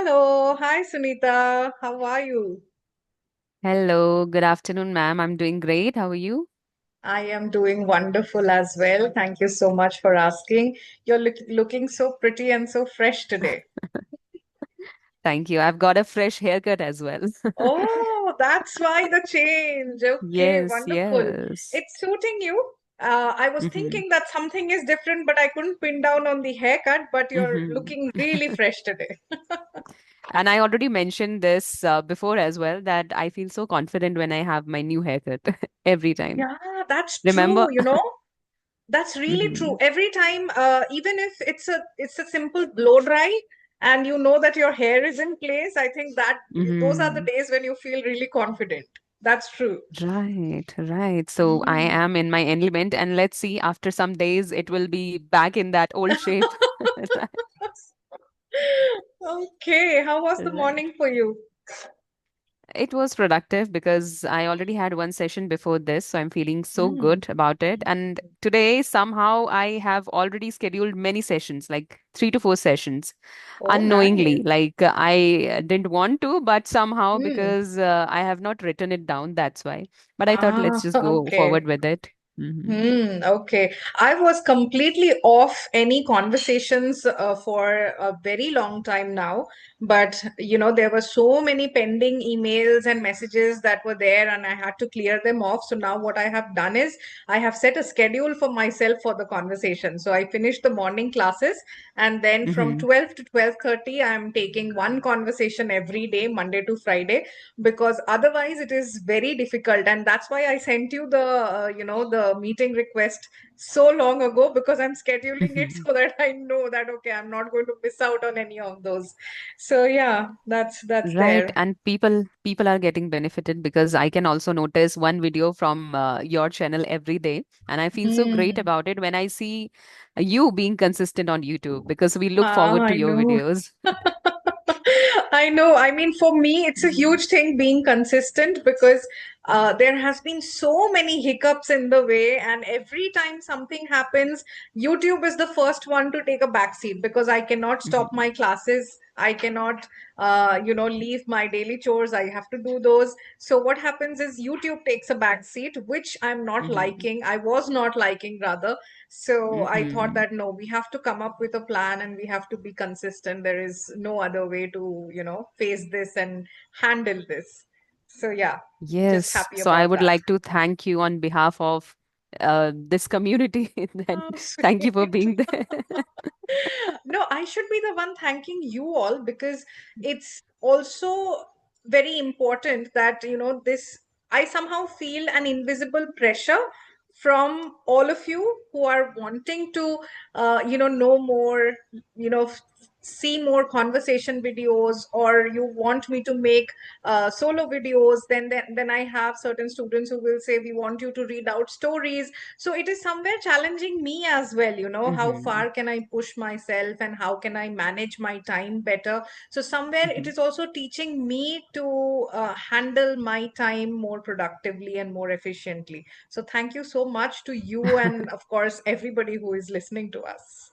Hello. Hi, Sunita. How are you? Hello, good afternoon, ma'am. I'm doing great. How are you? I am doing wonderful as well. Thank you so much for asking. You're looking so pretty and so fresh today. Thank you. I've got a fresh haircut as well. Oh, that's why the change. Okay, Yes, wonderful. yes. It's suiting you. I was hmm thinking that something is different, but I couldn't pin down on the haircut, but you're hmm looking really fresh today. And I already mentioned this before as well that I feel so confident when I have my new haircut every time. Yeah, that's Remember? true. That's really true. hmm Every time, even if it's a simple blow dry, and you know that your hair is in place, I think that those are the hmm days when you feel really confident. That's true. Right, right. So I Mm. am in my element, and let's see, after some days, it will be back in that old shape. Okay, how was the Right. morning for you? It was productive because I already had one session before this, so I'm feeling so Mm. good about it. And today, somehow, I have already scheduled many sessions, like 3 to 4 sessions, Oh, unknowingly. nice. Like I didn't want to, but somehow, Mm. because I have not written it down, that's why. But I thought, let's Ah, just go okay. forward with it. hmm Okay. I was completely off any conversations for a very long time now. But, there were so many pending emails and messages that were there, and I had to clear them off. So now what I have done is I have set a schedule for myself for the conversation. So I finished the morning classes, and then from hmm 12 to 12:30, I'm taking one conversation every day, Monday to Friday, because otherwise it is very difficult. And that's why I sent you the meeting request so long ago, because I'm scheduling it so that I know that okay, I'm not going to miss out on any of those. So yeah, that's Right, there. and people are getting benefited because I can also notice one video from your channel every day, and I feel so great Hmm. about it when I see you being consistent on YouTube because we look forward I to your know. videos. I know. I mean, for me, it's a Mhm. huge thing being consistent, because there has been so many hiccups in the way, and every time something happens, YouTube is the first one to take a backseat, because I cannot stop Mhm. my classes. I cannot, leave my daily chores. I have to do those. So what happens is YouTube takes a backseat, which I'm not Mhm. liking. I was not liking, rather. So I thought Mhm. that no, we have to come up with a plan, and we have to be consistent. There is no other way to, face this and handle this. So yeah, just Yes, happy so I about would that. like to thank you on behalf of this community. Then Oh, thank you for sweet. being there. No, I should be the one thanking you all, because it's also very important that, this, I somehow feel an invisible pressure from all of you who are wanting to, know more, see more conversation videos, or you want me to make solo videos. Then I have certain students who will say, we want you to read out stories. So it is somewhere challenging me as well, how Mhm. far can I push myself, and how can I manage my time better. So somewhere it Mhm. is also teaching me to handle my time more productively and more efficiently. So thank you so much to you, and of course everybody who is listening to us.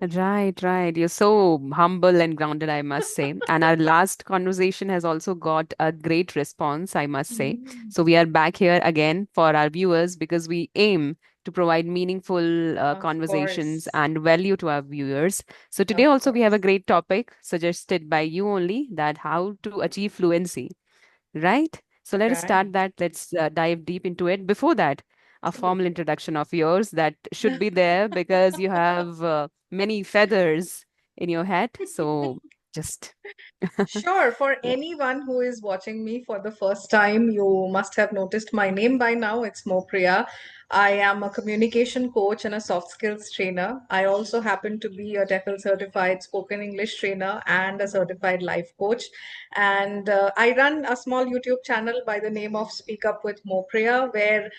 Right, right. You're so humble and grounded, I must say. And our last conversation has also got a great response, I must say. Mm. So we are back here again for our viewers because we aim to provide meaningful Of conversations course. and value to our viewers. So today Of also we have a course. great topic suggested by you only, that how to achieve fluency. Right? So let us Right. start that. Let's dive deep into it. Before that, a formal Absolutely. introduction of yours that should be there because you have many feathers in your hat. So just. Sure, for anyone who is watching me for the first time, you must have noticed my name by now. It's Mopriya. I am a communication coach and a soft skills trainer. I also happen to be a TEFL certified spoken English trainer and a certified life coach. And I run a small YouTube channel by the name of Speak Up with Mopriya, where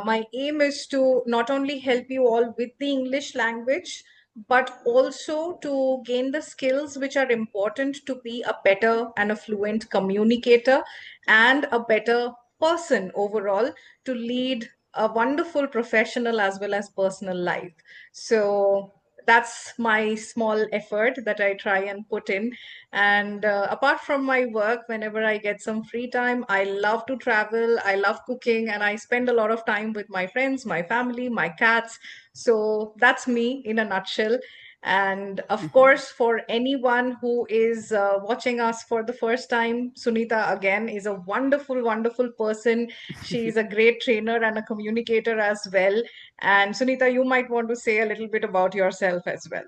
my aim is to not only help you all with the English language, but also to gain the skills which are important to be a better and a fluent communicator, and a better person overall, to lead a wonderful professional as well as personal life. So that's my small effort that I try and put in. And apart from my work, whenever I get some free time, I love to travel, I love cooking, and I spend a lot of time with my friends, my family, my cats. So that's me in a nutshell. And of Mhm. course, for anyone who is watching us for the first time, Sunita again is a wonderful, wonderful person. She is a great trainer and a communicator as well. And Sunita, you might want to say a little bit about yourself as well.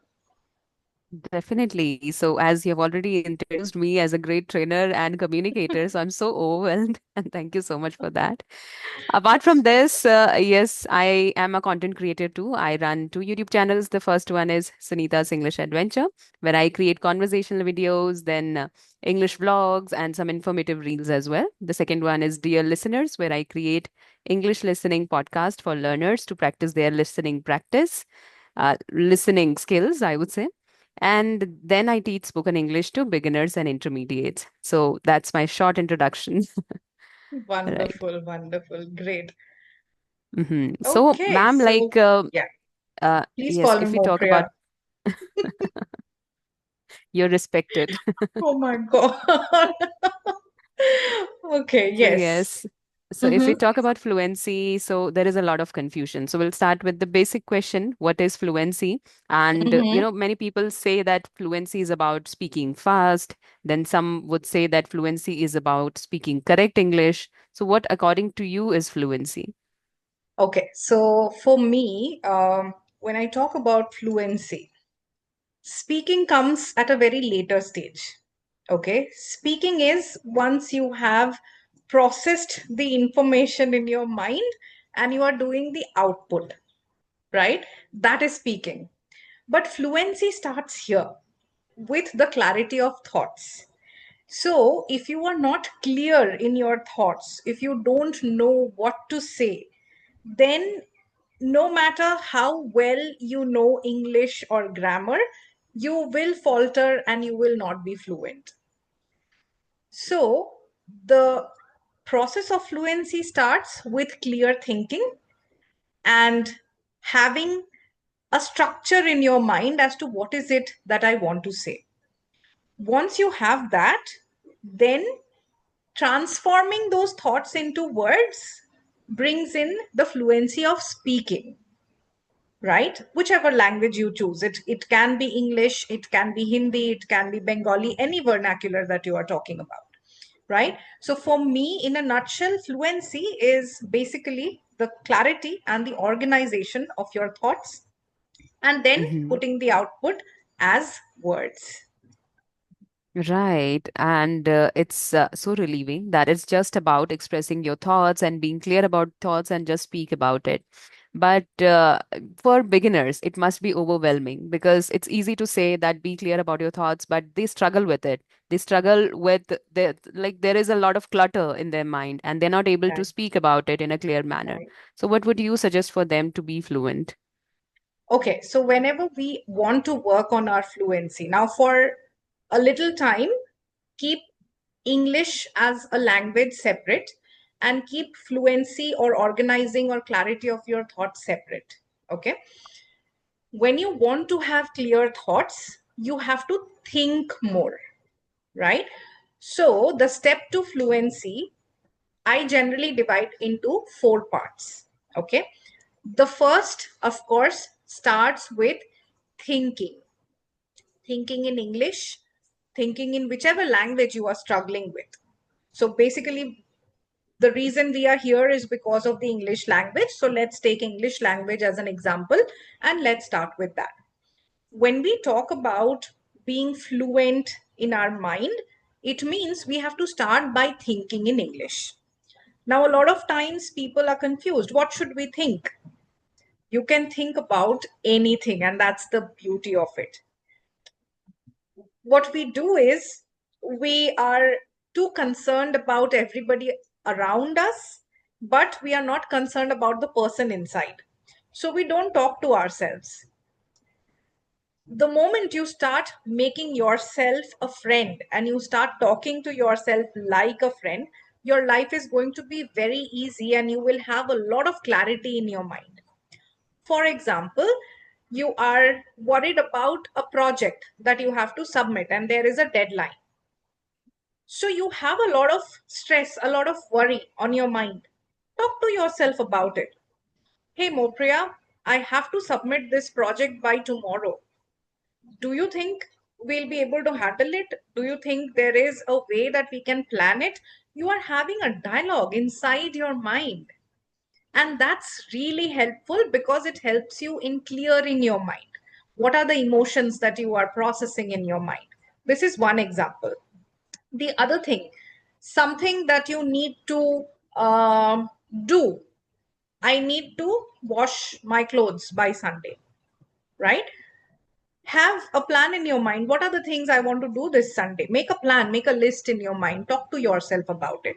Definitely. So, as you have already introduced me as a great trainer and communicator, so I'm so overwhelmed, and thank you so much for that. Apart from this, yes, I am a content creator too. I run two YouTube channels. The first one is Sunita's English Adventure, where I create conversational videos, then English vlogs, and some informative reels as well. The second one is Dear Listeners, where I create English listening podcast for learners to practice their listening skills, I would say. And then I teach spoken English to beginners and intermediates. So that's my short introduction. Right. Wonderful, wonderful, great. So, Okay, ma'am, so yeah, please yes, call me if we talk about Mopriya. you're respected. Oh my God. Okay, So, yes. yes. So, if we Mm-hmm. talk about fluency, so there is a lot of confusion. So, we'll start with the basic question, what is fluency? And, Mm-hmm. many people say that fluency is about speaking fast. Then some would say that fluency is about speaking correct English. So, what, according to you, is fluency? Okay, so for me, when I talk about fluency, speaking comes at a very later stage. Okay, speaking is once you have processed the information in your mind and you are doing the output, right? That is speaking. But fluency starts here with the clarity of thoughts. So, if you are not clear in your thoughts, if you don't know what to say, then no matter how well you know English or grammar, you will falter and you will not be fluent. So, the process of fluency starts with clear thinking and having a structure in your mind as to what is it that I want to say. Once you have that, then transforming those thoughts into words brings in the fluency of speaking, right? Whichever language you choose. It can be English, it can be Hindi, it can be Bengali, any vernacular that you are talking about, right? So for me, in a nutshell, fluency is basically the clarity and the organization of your thoughts and then putting the output as words. Right. And it's so relieving that it's just about expressing your thoughts and being clear about thoughts and just speak about it. But for beginners, it must be overwhelming because it's easy to say that be clear about your thoughts, but they struggle with it. They struggle with like there is a lot of clutter in their mind and they're not able to Right, speak about it in a clear manner. right. So, what would you suggest for them to be fluent? Okay, so whenever we want to work on our fluency, now for a little time, keep English as a language separate and keep fluency or organizing or clarity of your thoughts separate. Okay. When you want to have clear thoughts, you have to think more, right? So the step to fluency, I generally divide into four parts. Okay. The first, of course, starts with thinking. Thinking in English, thinking in whichever language you are struggling with. So basically, the reason we are here is because of the English language. So let's take English language as an example and let's start with that. When we talk about being fluent in our mind, it means we have to start by thinking in English. Now, a lot of times people are confused. What should we think? You can think about anything, and that's the beauty of it. What we do is we are too concerned about everybody around us, but we are not concerned about the person inside. So we don't talk to ourselves. The moment you start making yourself a friend and you start talking to yourself like a friend, your life is going to be very easy and you will have a lot of clarity in your mind. For example, You are worried about a project that you have to submit and there is a deadline. So you have a lot of stress, a lot of worry on your mind. Talk to yourself about it. Hey, Mopriya, I have to submit this project by tomorrow. Do you think we'll be able to handle it? Do you think there is a way that we can plan it? You are having a dialogue inside your mind. And that's really helpful because it helps you in clearing your mind. What are the emotions that you are processing in your mind? This is one example. The other thing, something that you need to do. I need to wash my clothes by Sunday, right? Have a plan in your mind. What are the things I want to do this Sunday? Make a plan, make a list in your mind. Talk to yourself about it.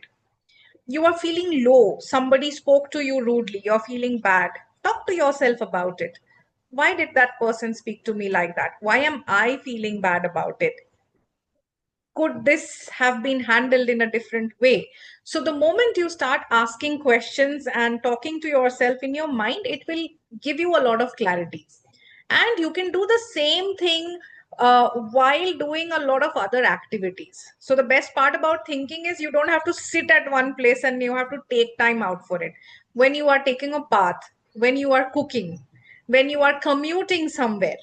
You are feeling low. Somebody spoke to you rudely. You're feeling bad. Talk to yourself about it. Why did that person speak to me like that? Why am I feeling bad about it? Could this have been handled in a different way? So the moment you start asking questions and talking to yourself in your mind, it will give you a lot of clarity. And you can do the same thing while doing a lot of other activities. So the best part about thinking is you don't have to sit at one place and you have to take time out for it. When you are taking a bath, when you are cooking, when you are commuting somewhere,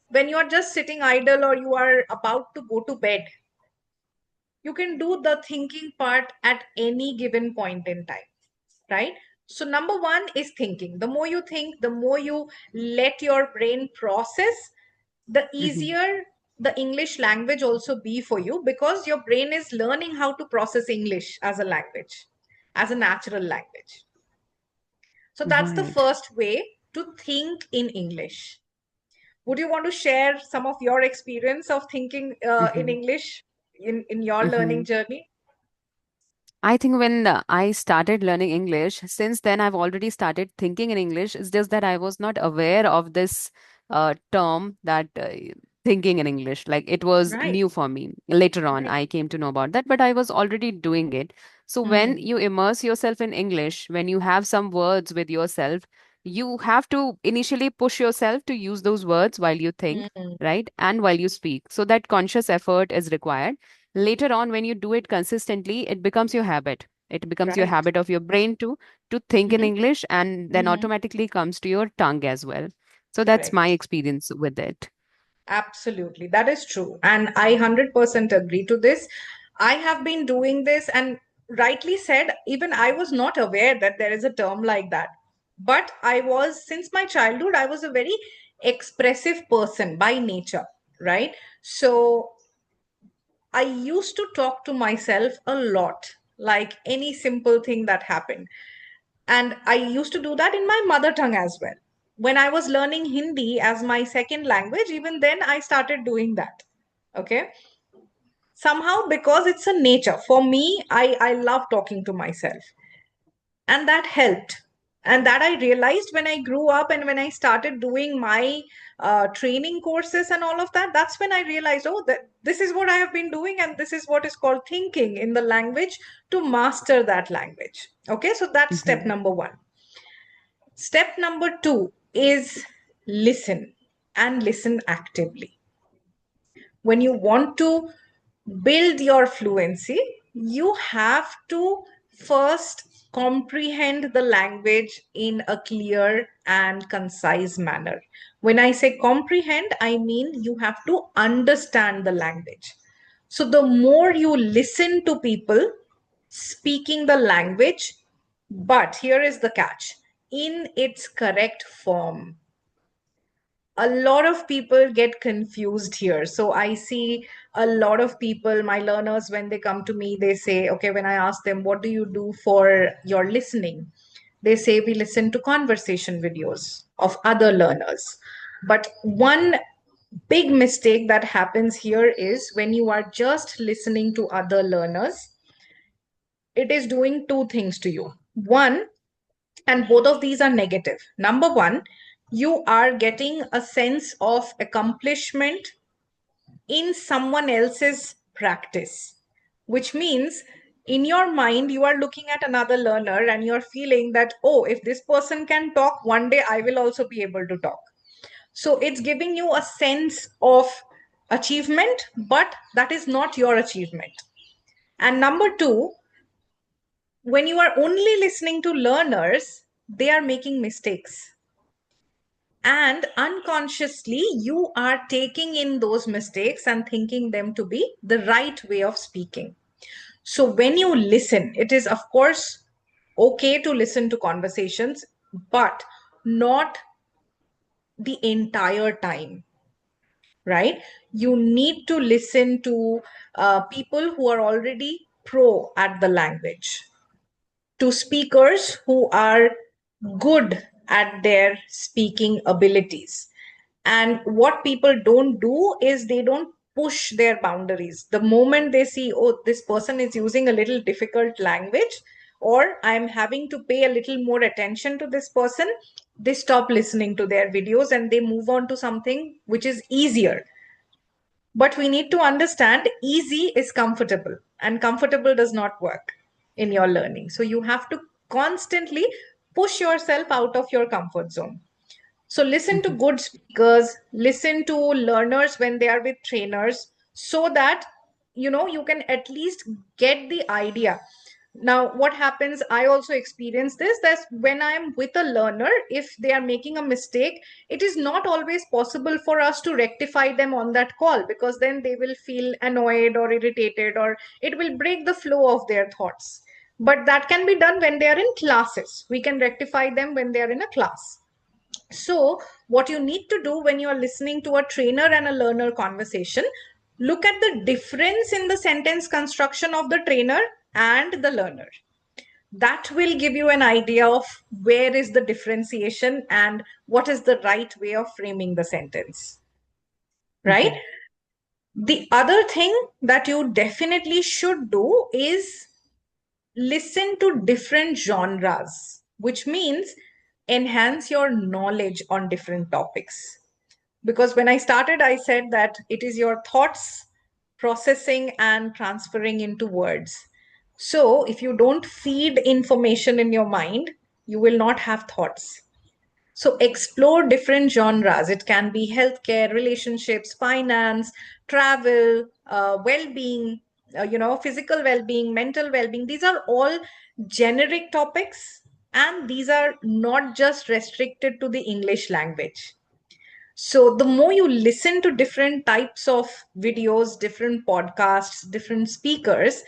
when you are just sitting idle or you are about to go to bed, you can do the thinking part at any given point in time, right? So number one is thinking. The more you think, the more you let your brain process, the Hmm. easier the English language also be for you, because your brain is learning how to process English as a language, as a natural language. So that's the Right. first way to think in English. Would you want to share some of your experience of thinking in Hmm. English in your learning Hmm. journey? I think when I started learning English, since then I've already started thinking in English. It's just that I was not aware of this term that thinking in English. Like it was Right. new for me. Later on, Right. I came to know about that, but I was already doing it. So when Mm. you immerse yourself in English, when you have some words with yourself, you have to initially push yourself to use those words while you think, Mm. right? And while you speak. So that conscious effort is required. Later on, when you do it consistently, it becomes your habit. It becomes your Right. habit of your brain to think in Hmm. English, and then Hmm. automatically comes to your tongue as well. So that's my Correct. experience with it. Absolutely. That is true. And I 100% agree to this. I have been doing this, and rightly said, even I was not aware that there is a term like that. But I was, since my childhood, I was a very expressive person by nature, right? So I used to talk to myself a lot, like any simple thing that happened. And I used to do that in my mother tongue as well. When I was learning Hindi as my second language, even then I started doing that. Okay. Somehow, because it's a nature. For me, I love talking to myself. And that helped. And that I realized when I grew up and when I started doing my training courses and all of that, that's when I realized, oh, that this is what I have been doing, and this is what is called thinking in the language to master that language. Okay, so that's step Hmm. number one. Step number two is listen, and listen actively. When you want to build your fluency, you have to first comprehend the language in a clear and concise manner. When I say comprehend, I mean you have to understand the language. So the more you listen to people speaking the language, but here is the catch, in its correct form. A lot of people get confused here. So I see a lot of people, my learners, when they come to me, they say, okay, when I ask them, what do you do for your listening? They say, we listen to conversation videos of other learners. But one big mistake that happens here is when you are just listening to other learners, it is doing two things to you. One, and both of these are negative. Number one, you are getting a sense of accomplishment in someone else's practice, which means in your mind, you are looking at another learner and you're feeling that, oh, if this person can talk, one day I will also be able to talk. So it's giving you a sense of achievement, but that is not your achievement. And number two, when you are only listening to learners, they are making mistakes. And unconsciously, you are taking in those mistakes and thinking them to be the right way of speaking. So when you listen, it is, of course, okay to listen to conversations, but not the entire time, right? You need to listen to people who are already pro at the language, to speakers who are good at their speaking abilities. And what people don't do is they don't push their boundaries. The moment they see, oh, this person is using a little difficult language, or I'm having to pay a little more attention to this person, they stop listening to their videos and they move on to something which is easier. But we need to understand easy is comfortable, and comfortable does not work in your learning. So you have to constantly push yourself out of your comfort zone. So listen to Mhm. good speakers, listen to learners when they are with trainers, so that you can at least get the idea. Now, what happens, I also experience this, that when I'm with a learner, if they are making a mistake, it is not always possible for us to rectify them on that call, because then they will feel annoyed or irritated, or it will break the flow of their thoughts. But that can be done when they are in classes. We can rectify them when they are in a class. So, what you need to do when you are listening to a trainer and a learner conversation, look at the difference in the sentence construction of the trainer and the learner. That will give you an idea of where is the differentiation and what is the right way of framing the sentence, right? Mhm. The other thing that you definitely should do is listen to different genres, which means enhance your knowledge on different topics. Because when I started, I said that it is your thoughts processing and transferring into words. So if you don't feed information in your mind, you will not have thoughts. So explore different genres. It can be healthcare, relationships, finance, travel, well-being, physical well-being, mental well-being. These are all generic topics, and these are not just restricted to the English language. So the more you listen to different types of videos, different podcasts, different speakers,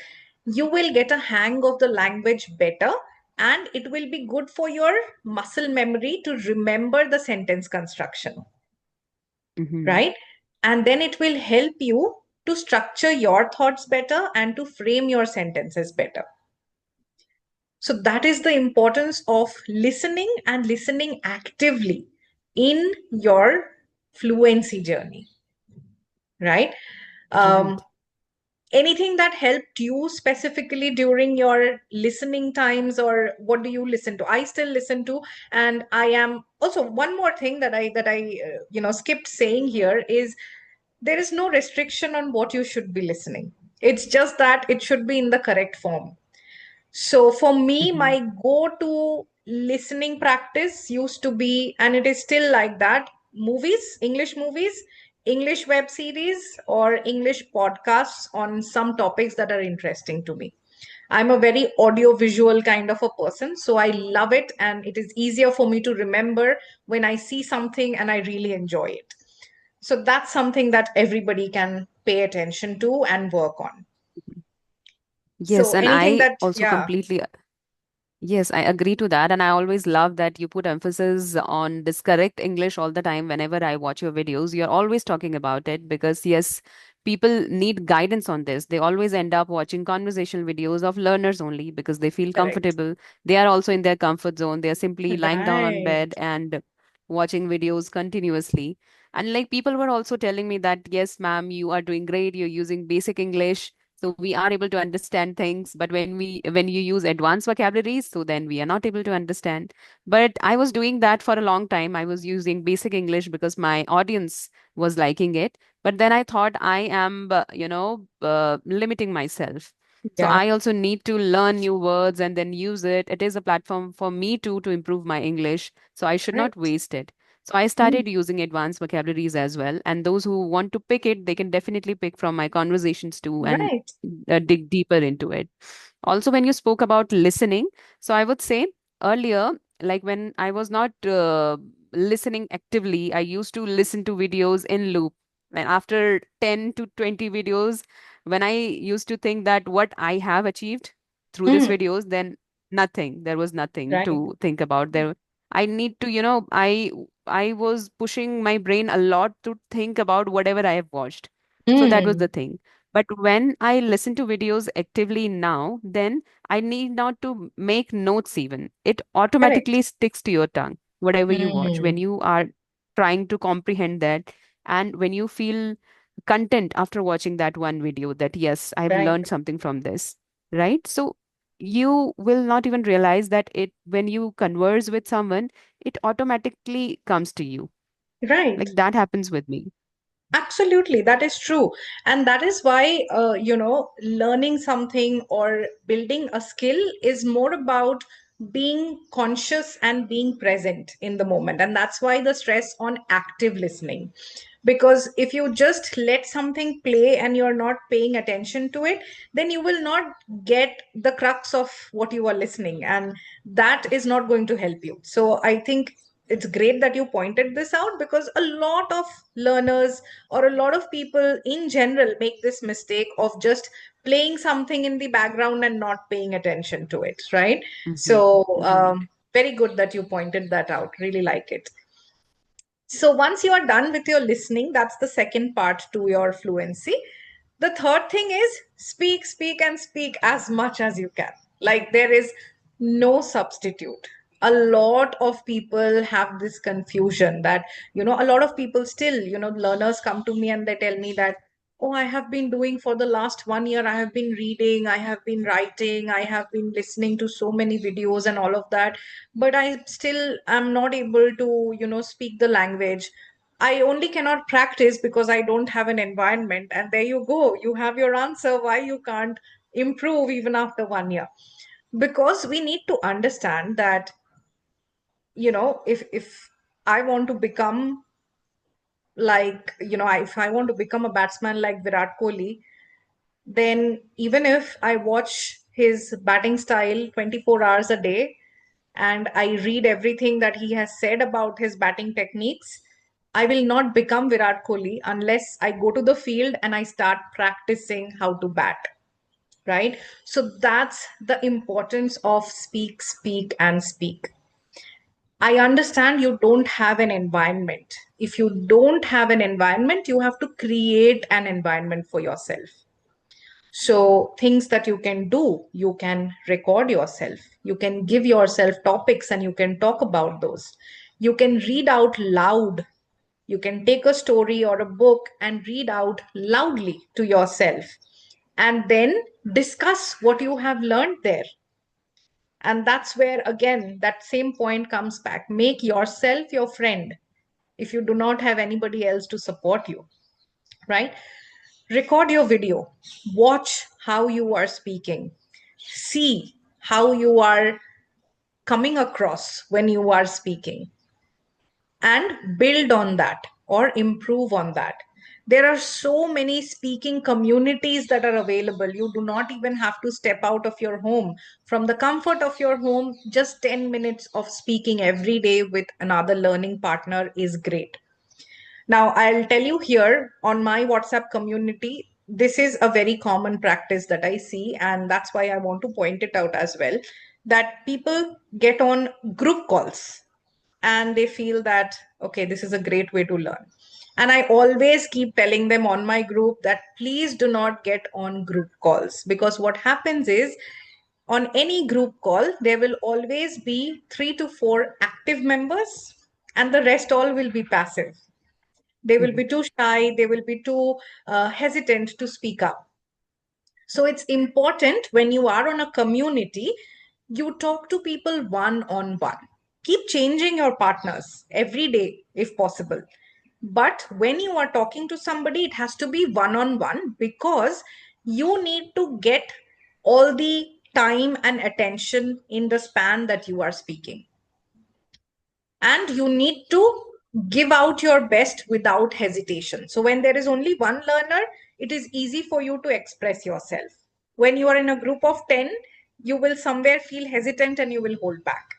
you will get a hang of the language better, and it will be good for your muscle memory to remember the sentence construction, Mhm. right? And then it will help you to structure your thoughts better and to frame your sentences better. So that is the importance of listening, and listening actively in your fluency journey, right? Um, Right. Anything that helped you specifically during your listening times, or what do you listen to? I still listen to, and I am also, one more thing that I skipped saying here is, there is no restriction on what you should be listening. It's just that it should be in the correct form. So for me, Mhm. my go-to listening practice used to be, and it is still like that, movies, English web series, or English podcasts on some topics that are interesting to me. I'm a very audio visual kind of a person, so I love it, and it is easier for me to remember when I see something and I really enjoy it. So that's something that everybody can pay attention to and work on. Yes, So and anything I that, also yeah, completely Yes, I agree to that. And I always love that you put emphasis on this correct English all the time. Whenever I watch your videos, you're always talking about it because, yes, people need guidance on this. They always end up watching conversational videos of learners only because they feel correct. comfortable. They are also in their comfort zone. They are simply lying down on Right. bed and watching videos continuously. And like people were also telling me that, yes, ma'am, you are doing great. You're using basic English, so we are able to understand things, but when you use advanced vocabularies, so then we are not able to understand. But I was doing that for a long time. I was using basic English because my audience was liking it. But then I thought I am limiting myself. So Yeah, I also need to learn new words and then use it. It is a platform for me too to improve my English, so I should not correct. waste it. So I Mm. started using advanced vocabularies as well. And those who want to pick it, they can definitely pick from my conversations too and Right. dig deeper into it. Also, when you spoke about listening, so I would say earlier, like when I was not listening actively, I used to listen to videos in loop. And after 10 to 20 videos, when I used to think that what I have achieved through these Mm. videos, then nothing, there was nothing Right. to think about. There, I need to, I was pushing my brain a lot to think about whatever I have watched. So that was the Mm. thing. But when I listen to videos actively now, then I need not to make notes even. It Correct. automatically sticks to your tongue, whatever you watch, when Mm. you are trying to comprehend that. And when you feel content after watching that one video, that yes, I've Right. learned something from this, right? So you will not even realize that it, when you converse with someone, it automatically comes to you. Right. Like that happens with me. Absolutely, that is true. And that is why, learning something or building a skill is more about being conscious and being present in the moment. And that's why the stress on active listening. Because if you just let something play and you're not paying attention to it, then you will not get the crux of what you are listening. And that is not going to help you. So I think it's great that you pointed this out, because a lot of learners or a lot of people in general make this mistake of just playing something in the background and not paying attention to it, right? Hmm. So Right. very good that you pointed that out, really like it. So once you are done with your listening, that's the second part to your fluency. The third thing is speak, speak, and speak as much as you can. Like there is no substitute. A lot of people have this confusion that, a lot of people still, learners come to me and they tell me that, oh, I have been doing for the last 1 year, I have been reading, I have been writing, I have been listening to so many videos and all of that, but I still am not able to, speak the language. I only cannot practice because I don't have an environment. And there you go. You have your answer why you can't improve even after 1 year. Because we need to understand that, if I want to become like, if I want to become a batsman like Virat Kohli, then even if I watch his batting style 24 hours a day and I read everything that he has said about his batting techniques, I will not become Virat Kohli unless I go to the field and I start practicing how to bat, right? So that's the importance of speak, speak, and speak. I understand you don't have an environment. If you don't have an environment, you have to create an environment for yourself. So, things that you can do, you can record yourself, you can give yourself topics and you can talk about those. You can read out loud. You can take a story or a book and read out loudly to yourself and then discuss what you have learned there. And that's where, again, that same point comes back. Make yourself your friend if you do not have anybody else to support you, right? Record your video, watch how you are speaking, see how you are coming across when you are speaking, and build on that or improve on that. There are so many speaking communities that are available. You do not even have to step out of your home. From the comfort of your home, just 10 minutes of speaking every day with another learning partner is great. Now, I'll tell you here on my WhatsApp community, this is a very common practice that I see, and that's why I want to point it out as well, that people get on group calls and they feel that, okay, this is a great way to learn. And I always keep telling them on my group that please do not get on group calls, because what happens is on any group call, there will always be 3 to 4 active members and the rest all will be passive. They will Mhm. be too shy, they will be too hesitant to speak up. So it's important when you are on a community, you talk to people one on one. Keep changing your partners every day if possible. But when you are talking to somebody, it has to be one on one, because you need to get all the time and attention in the span that you are speaking. And you need to Give out your best without hesitation. So when there is only one learner, it is easy for you to express yourself. When you are in a group of 10, you will somewhere feel hesitant and you will hold back,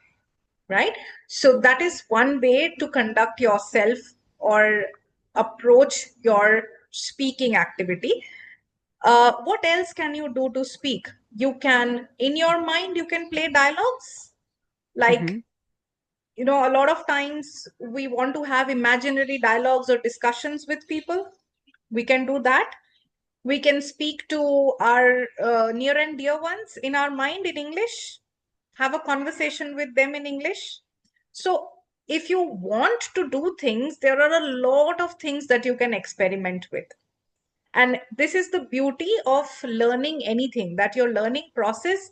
right? So that is one way to conduct yourself or approach your speaking activity. What else can you do to speak? You can, in your mind, you can play dialogues. Like, Mm-hmm. a lot of times we want to have imaginary dialogues or discussions with people. We can do that. We can speak to our near and dear ones in our mind in English, have a conversation with them in English. So, if you want to do things, there are a lot of things that you can experiment with. And this is the beauty of learning anything, that your learning process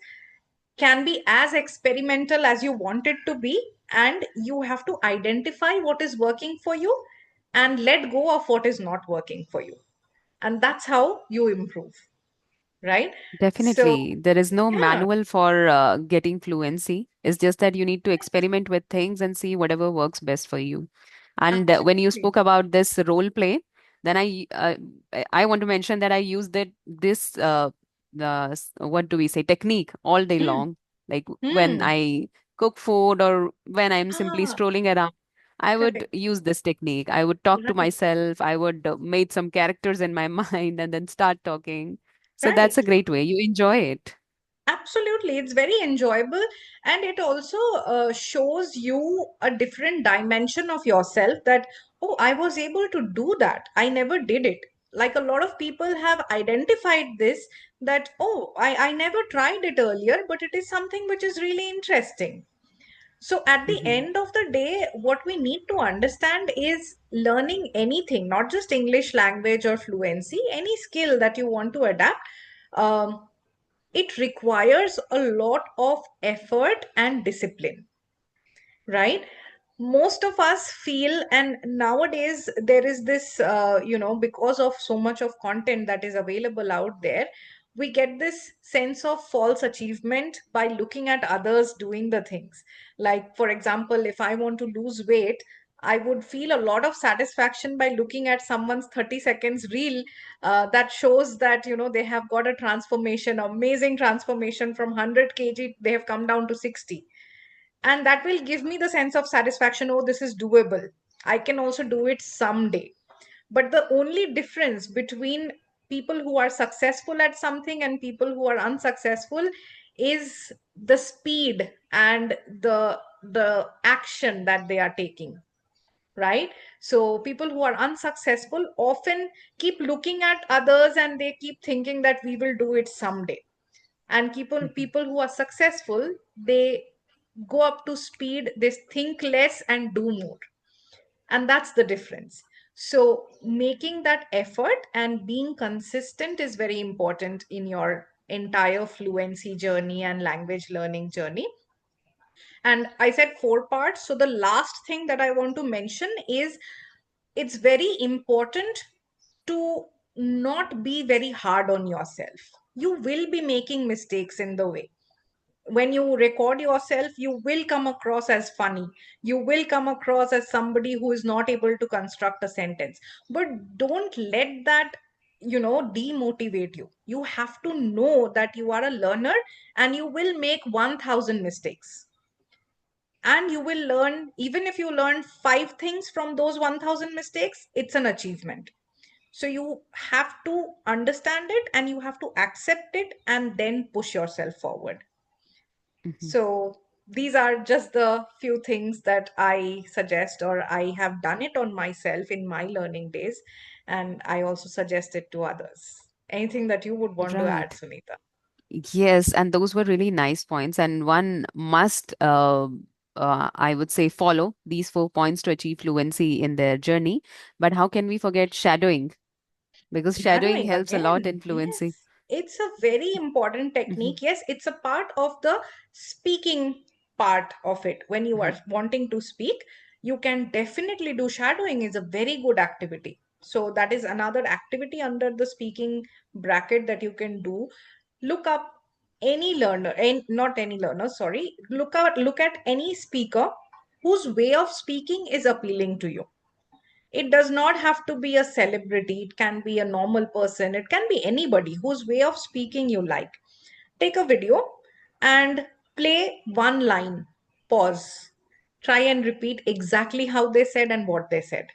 can be as experimental as you want it to be. And you have to identify what is working for you and let go of what is not working for you. And that's how you improve, right? So, Definitely. There is no yeah, manual for getting fluency. It's just that you need to experiment with things and see whatever works best for you. And when you absolutely. spoke about this role play, then I want to mention that I use what do we say, technique all day Hmm. long. Like when Hmm. I cook food or when I'm simply Ah, strolling around, I would correct. use this technique. I would talk to Right. myself. I would make some characters in my mind and then start talking. So that's a Right. great way. You enjoy it. Absolutely. It's very enjoyable. And it also shows you a different dimension of yourself that, oh, I was able to do that. I never did it. Like a lot of people have identified this, that, oh, I never tried it earlier, but it is something which is really interesting. So at the Hmm. end of the day, what we need to understand is learning anything, not just English language or fluency, any skill that you want to adapt. Um, it requires a lot of effort and discipline, right? Most of us feel, and nowadays there is this, because of so much of content that is available out there, we get this sense of false achievement by looking at others doing the things. Like, for example, if I want to lose weight, I would feel a lot of satisfaction by looking at someone's 30 seconds reel that shows that, they have got a transformation, amazing transformation from 100 kg, they have come down to 60. And that will give me the sense of satisfaction. Oh, this is doable, I can also do it someday. But the only difference between people who are successful at something and people who are unsuccessful is the speed and the action that they are taking, right? So people who are unsuccessful often keep looking at others and they keep thinking that we will do it someday. And Hmm. people who are successful, they go up to speed, they think less and do more. And that's the difference. So making that effort and being consistent is very important in your entire fluency journey and language learning journey. And I said four parts, so the last thing that I want to mention is it's very important to not be very hard on yourself. You will be making mistakes in the way. When you record yourself, you will come across as funny. You will come across as somebody who is not able to construct a sentence. But don't let that, demotivate you. You have to know that you are a learner and you will make 1000 mistakes. And you will learn, even if you learn five things from those 1000 mistakes, it's an achievement. So you have to understand it and you have to accept it and then push yourself forward. Hmm. So these are just the few things that I suggest, or I have done it on myself in my learning days, and I also suggest it to others. Anything that you would want to add, Right. Sunita? Yes, and those were really nice points. And one must, I would say, follow these 4 points to achieve fluency in their journey. But how can we forget shadowing? Because shadowing Shadowing helps a lot again. in fluency. Yes, it's a very important Hmm. technique. Yes, it's a part of the speaking part of it. When you are Hmm. wanting to speak, you can definitely do shadowing, is a very good activity. So that is another activity under the speaking bracket that you can do. Look up any learner, and not any learner, sorry. Look at any speaker whose way of speaking is appealing to you. It does not have to be a celebrity, it can be a normal person, it can be anybody whose way of speaking you like. Take a video and play one line, pause, try and repeat exactly how they said and what they said.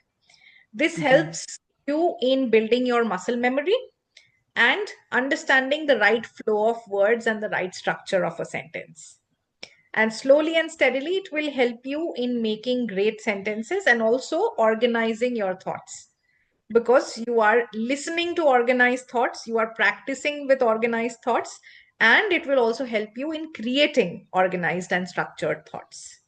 This Hmm. helps you in building your muscle memory and understanding the right flow of words and the right structure of a sentence. And slowly and steadily, it will help you in making great sentences and also organizing your thoughts. Because you are listening to organized thoughts, you are practicing with organized thoughts, and it will also help you in creating organized and structured thoughts.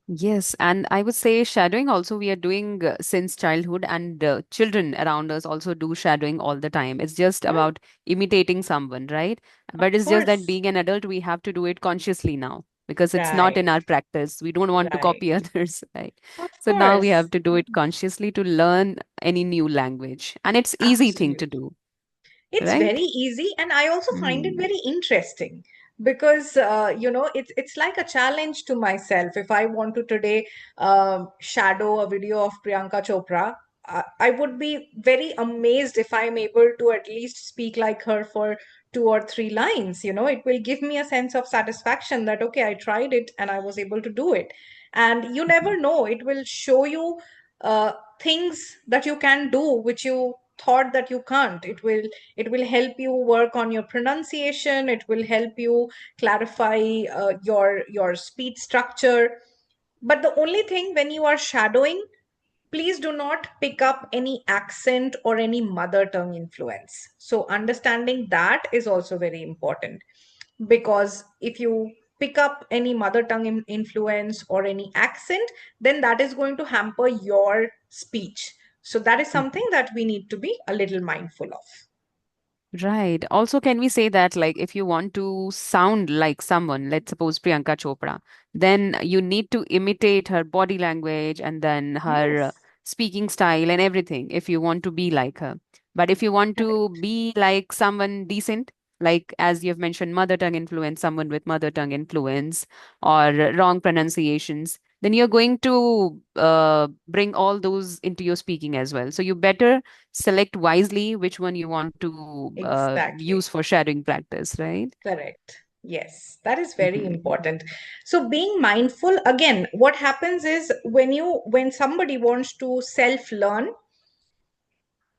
Yes, and I would say shadowing also we are doing since childhood, and children around us also do shadowing all the time. It's just Yeah, about imitating someone, right? of But it's just that course. being an adult, we have to do it consciously now because it's not in Right, our practice. We don't want to right. copy others, right? Of So now we course. have to do it consciously to learn any new language, and it's easy thing to Absolutely. do, It's very right? easy, and I also find it Mm. very interesting because it's like a challenge to myself. If I want to today shadow a video of Priyanka Chopra, I would be very amazed if I'm able to at least speak like her for 2 or 3 lines. It will give me a sense of satisfaction that okay, I tried it and I was able to do it. And you never know, it will show you uh, things that you can do which you thought that you can't. It will help you work on your pronunciation, it will help you clarify your speech structure. But the only thing, when you are shadowing, please do not pick up any accent or any mother tongue influence. So understanding that is also very important, because if you pick up any mother tongue influence or any accent, then that is going to hamper your speech. So that is something that we need to be a little mindful of. Right. Also, can we say that, like, if you want to sound like someone, let's suppose Priyanka Chopra, then you need to imitate her body language and then her Yes. speaking style and everything if you want to be like her. But if you want to be like someone decent, like as you've mentioned, mother tongue influence, someone with mother tongue influence or wrong pronunciations, then you're going to bring all those into your speaking as well. So you better select wisely which one you want to Exactly. use for shadowing practice, right? Correct. Yes, that is very Mhm. important. So being mindful, again, what happens is when somebody wants to self learn,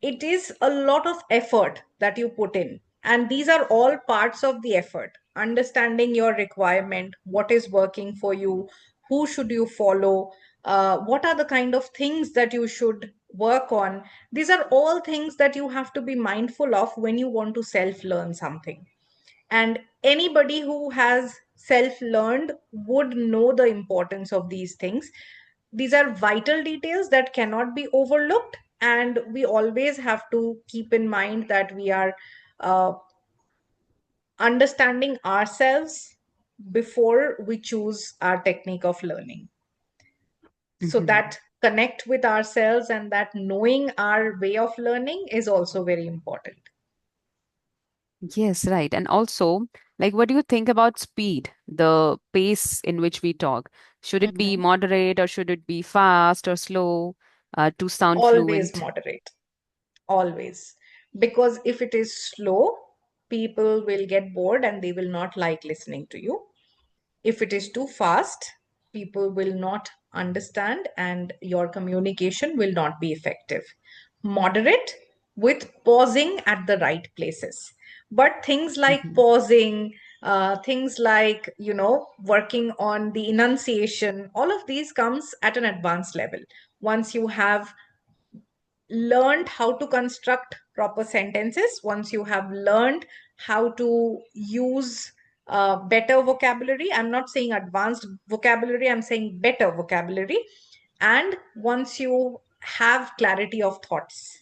it is a lot of effort that you put in, and these are all parts of the effort. Understanding your requirement, what is working for you, who should you follow, what are the kind of things that you should work on. These are all things that you have to be mindful of when you want to self learn something. And anybody who has self learned would know the importance of these things. These are vital details that cannot be overlooked, and we always have to keep in mind that we are uh, understanding ourselves before we choose our technique of learning. So Mhm. that connect with ourselves and that knowing our way of learning is also very important. Yes, right. And also, like, what do you think about speed, the pace in which we talk? Should it be Mhm. moderate or should it be fast or slow to sound Always fluent? moderate. Always. Because if it is slow, people will get bored and they will not like listening to you. If it is too fast, people will not understand and your communication will not be effective. Moderate with pausing at the right places. But things like Mhm. pausing, things like, working on the enunciation, all of these comes at an advanced level. Once you have learned how to construct proper sentences, once you have learned how to use better vocabulary, I'm not saying advanced vocabulary, I'm saying better vocabulary, and once you have clarity of thoughts,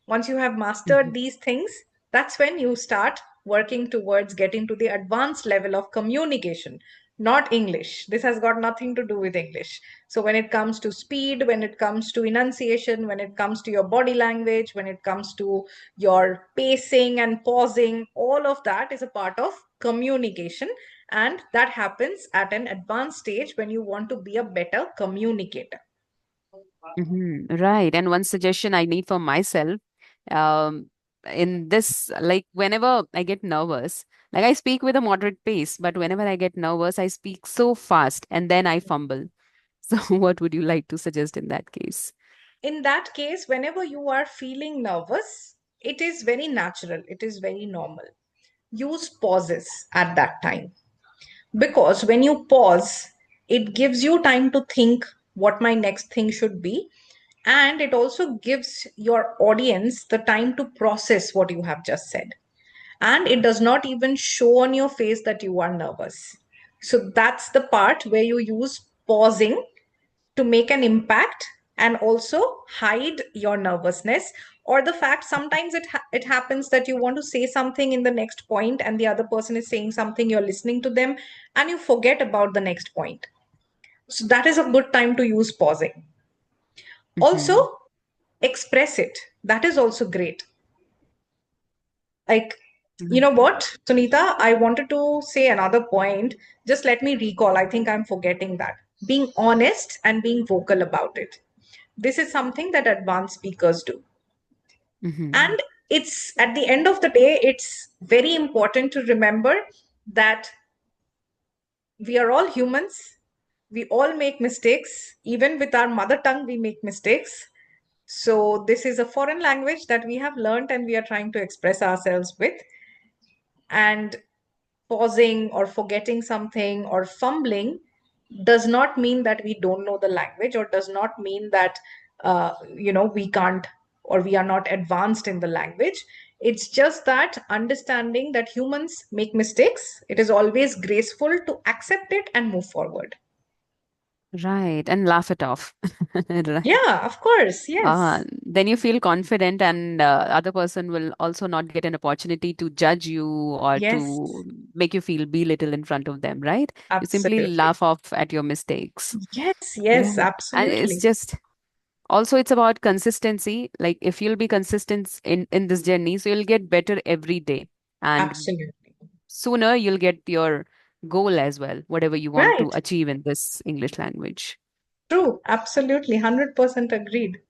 once you have mastered Mhm. these things, that's when you start working towards getting to the advanced level of communication, not English. This has got nothing to do with English. So when it comes to speed, when it comes to enunciation, when it comes to your body language, when it comes to your pacing and pausing, all of that is a part of communication. And that happens at an advanced stage when you want to be a better communicator. Right. And one suggestion I need for myself, um, in this, like whenever I get nervous, like I speak with a moderate pace, but whenever I get nervous, I speak so fast and then I fumble. So, what would you like to suggest in that case? In that case, whenever you are feeling nervous, it is very natural, it is very normal. Use pauses at that time, because when you pause, it gives you time to think what my next thing should be, and it also gives your audience the time to process what you have just said, and it does not even show on your face that you are nervous. So that's the part where you use pausing to make an impact and also hide your nervousness, or the fact sometimes it happens that you want to say something in the next point and the other person is saying something, you're listening to them and you forget about the next point. So that is a good time to use pausing. Also, Mm-hmm. express it. That is also great. Like, you know what, Sunita, I wanted to say another point. Just let me recall, I think I'm forgetting that. Being honest and being vocal about it, this is something that advanced speakers do. Mm-hmm. And it's, at the end of the day, it's very important to remember that we are all humans. We all make mistakes. Even with our mother tongue, we make mistakes. So, this is a foreign language that we have learned and we are trying to express ourselves with. And pausing or forgetting something or fumbling does not mean that we don't know the language, or does not mean that we can't, or we are not advanced in the language. It's just that understanding that humans make mistakes, it is always graceful to accept it and move forward. Right. And laugh it off. Right. Yeah, of course. Yes. Then you feel confident, and other person will also not get an opportunity to judge you or Yes, to make you feel belittle in front of them, right? You simply absolutely. laugh off at your mistakes. Yes, yes, Right. And it's absolutely. just also it's about consistency. Like if you'll be consistent in this journey, so you'll get better every day. And Absolutely. sooner you'll get your goal as well, whatever you want to Right. achieve in this English language. True. Absolutely. 100% agreed.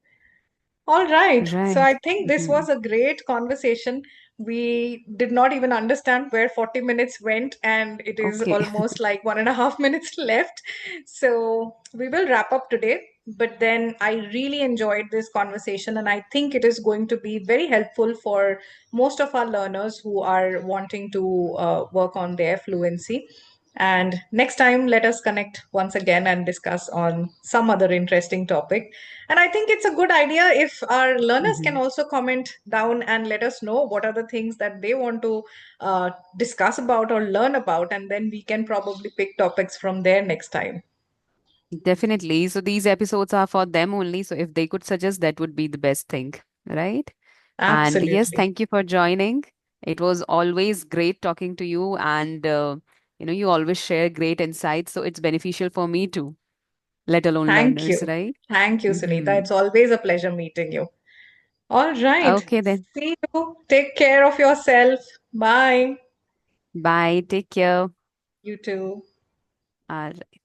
All right. So Right. I think this Hmm. was a great conversation. We did not even understand where 40 minutes went, and it is Okay. almost like 1.5 minutes left. So we will wrap up today. But then I really enjoyed this conversation, and I think it is going to be very helpful for most of our learners who are wanting to work on their fluency. And next time, let us connect once again and discuss on some other interesting topic. And I think it's a good idea if our learners can Hmm. also comment down and let us know what are the things that they want to discuss about or learn about. And then we can probably pick topics from there next time. Definitely. So these episodes are for them only. So if they could suggest, that would be the best thing, right? And yes, Absolutely. thank you for joining. It was always great talking to you, and you always share great insights. So it's beneficial for me too, let alone Thank learners, you. right? Thank you, Sunita. Hmm. It's always a pleasure meeting you. All right. Okay, then. See you. Take care of yourself. Bye. Bye. Take care. You too. All right.